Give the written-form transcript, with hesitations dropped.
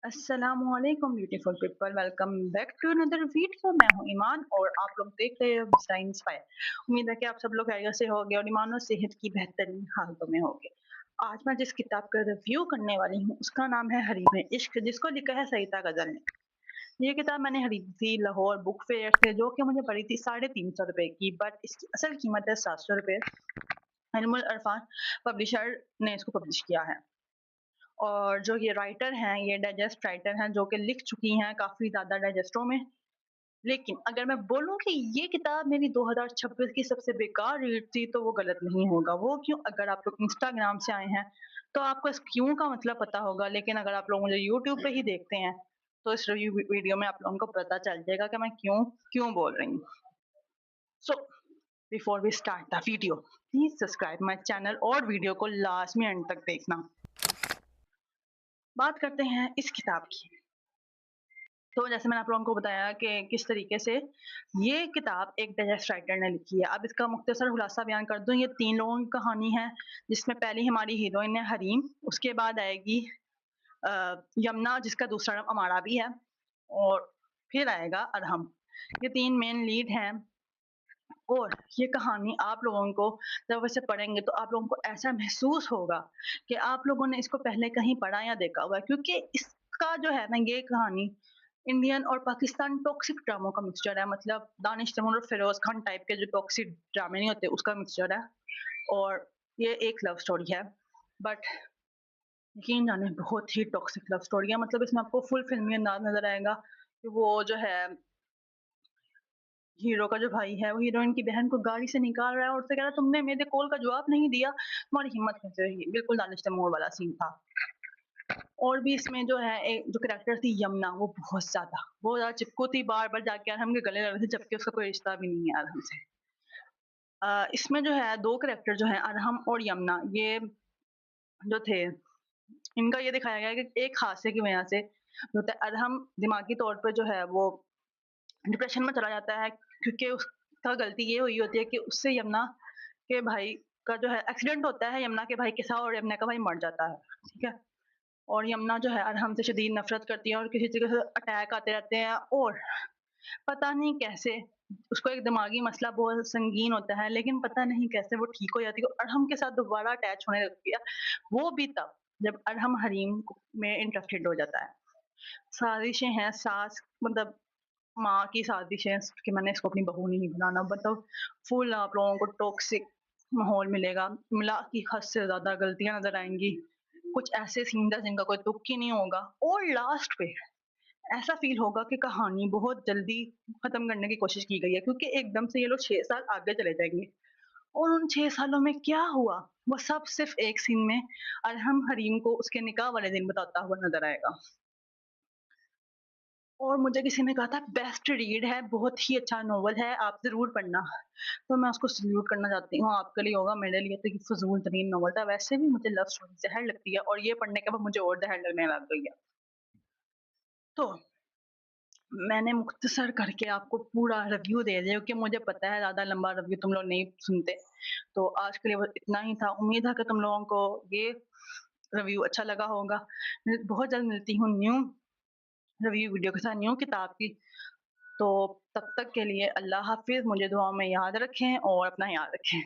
अस्सलामुअलैकुम beautiful people, welcome back to another video. मैं हूं ईमान और आप लोग देख रहे हो मिस्टर इंस्पायर। उम्मीद है कि आप सब लोग खैरियत से होंगे और ईमान और सेहत की बेहतरीन हालतों में होंगे। आज मैं जिस किताब का रिव्यू करने वाली हूँ उसका नाम है हरीम इश्क, जिसको लिखा है सईता गजल ने। ये किताब मैंने खरीदी थी लाहौर बुक फेयर से, जो कि मुझे पड़ी थी 350 रुपए की, बट इसकी असल कीमत है 700 रुपए। अनमुल अरफान पब्लिशर ने इसको पब्लिश किया है। और जो ये राइटर हैं, ये डाइजेस्ट राइटर हैं जो कि लिख चुकी हैं काफ़ी ज़्यादा डाइजेस्टों में। लेकिन अगर मैं बोलूँ कि ये किताब मेरी 2026 की सबसे बेकार रीड थी, तो वो गलत नहीं होगा। वो क्यों? अगर आप लोग इंस्टाग्राम से आए हैं, तो आपको इस क्यों का मतलब पता होगा, लेकिन अगर आप लोग मुझे यूट्यूब पे ही देखते हैं, तो इस रिव्यू वीडियो में आप लोगों को पता चल जाएगा कि मैं क्यों क्यों बोल रही हूँ। So before we start the video, please subscribe my channel और वीडियो को लास्ट में एंड तक देखना। बात करते हैं इस किताब की। तो जैसे मैंने आप लोगों को बताया कि किस तरीके से ये किताब एक डाइजेस्ट राइटर ने लिखी है। अब इसका मुख्तसर खुलासा बयान कर दूँ, ये 3 लोगों की कहानी है, जिसमें पहली हमारी हीरोइन है हरीम, उसके बाद आएगी यमुना, जिसका दूसरा नाम अमारा भी है, और फिर आएगा अरहम। ये 3 मेन लीड हैं। और ये कहानी आप लोगों को जब इसे पढ़ेंगे तो आप लोगों को ऐसा महसूस होगा कि आप लोगों ने इसको पहले कहीं पढ़ा या देखा हुआ है, क्योंकि इसका जो है ना, ये कहानी इंडियन और पाकिस्तान टॉक्सिक ड्रामों का मिक्सचर है। मतलब दानिश तैमूर और फिरोज खान टाइप के जो टॉक्सिक ड्रामे नहीं होते, उसका मिक्सचर है। और ये एक लव स्टोरी है, बट यकीन जाने बहुत ही टॉक्सिक लव स्टोरी है। मतलब इसमें आपको फुल फिल्मी अंदाज नजर आएगा कि वो जो है, हीरो का जो भाई है वो हीरोइन की बहन को गाड़ी से निकाल रहा है और उससे कह रहा है तुमने मेरे कॉल का जवाब नहीं दिया, तुम्हारी हिम्मत कैसे रही। बिल्कुल दानिश तैमूर वाला सीन था। और भी इसमें जो है एक जो कैरेक्टर थी यमुना, वो बहुत ज़्यादा चिपकू थी, बार-बार जाके अरहम के गले लग रही थी, जबकि उसका कोई रिश्ता भी नहीं है अरहम से। इसमें जो है 2 कैरेक्टर जो हैं अरहम और यमुना, ये जो थे, इनका ये दिखाया गया है कि एक हादसे की वजह से जो होता है, अरहम दिमागी तौर पे जो है वो डिप्रेशन में चला जाता है, क्योंकि उसका गलती ये हुई होती है कि उससे यमुना के भाई का जो है एक्सीडेंट होता है यमुना के भाई के साथ, और यमुना का भाई मर जाता है, ठीक है? और यमुना जो है अरहम से शदीद नफ़रत करती है और किसी तरीके से अटैक आते रहते हैं, और पता नहीं कैसे उसको एक दिमागी मसला बहुत संगीन होता है, लेकिन पता नहीं कैसे वो ठीक हो जाती है और अरहम के साथ दोबारा अटैच होने लगती है। वो भी तब जब अरहम हरीम में इंटरेस्टेड हो जाता है। साजिशें हैं, सास मतलब माँ की साजिशें कि मैंने इसको अपनी बहू नहीं बनाना, मतलब फुल आप लोगों को टॉक्सिक माहौल मिलेगा। मिला कि हद से ज़्यादा गलतियाँ नज़र आएँगी। कुछ ऐसे सीन था जिनका कोई तुक ही नहीं होगा, और लास्ट पे ऐसा फ़ील होगा कि कहानी बहुत जल्दी ख़त्म करने की कोशिश की गई है, क्योंकि एकदम से ये लोग 6 साल आगे चले जाएँगे और उन 6 सालों में क्या हुआ, वो सब सिर्फ़ एक सीन में अरहम हरीम को उसके निकाह वाले दिन बताता हुआ नज़र आएगा। और मुझे किसी ने कहा था बेस्ट रीड है, बहुत ही अच्छा नॉवल है, आप ज़रूर पढ़ना। तो मैं उसको सैल्यूट करना चाहती हूँ, आपके लिए होगा, मेरे लिए तो ये फ़िज़ूल तरीन नॉवल था। वैसे भी मुझे लव स्टोरी ज़हर लगती है और ये पढ़ने के बाद मुझे और ज़हर लगने लग गई है। तो मैंने मुख्तसर करके आपको पूरा रिव्यू दे दिया, क्योंकि मुझे पता है ज़्यादा लंबा रिव्यू तुम लोग नहीं सुनते। तो आज के लिए बस इतना ही था। उम्मीद है कि तुम लोगों को ये रिव्यू अच्छा लगा होगा। बहुत जल्द मिलती हूँ न्यू रिव्यू वीडियो के साथ, न्यू किताब की। तो तब तक के लिए अल्लाह हाफ़िज़, मुझे दुआओं में याद रखें और अपना ख्याल रखें।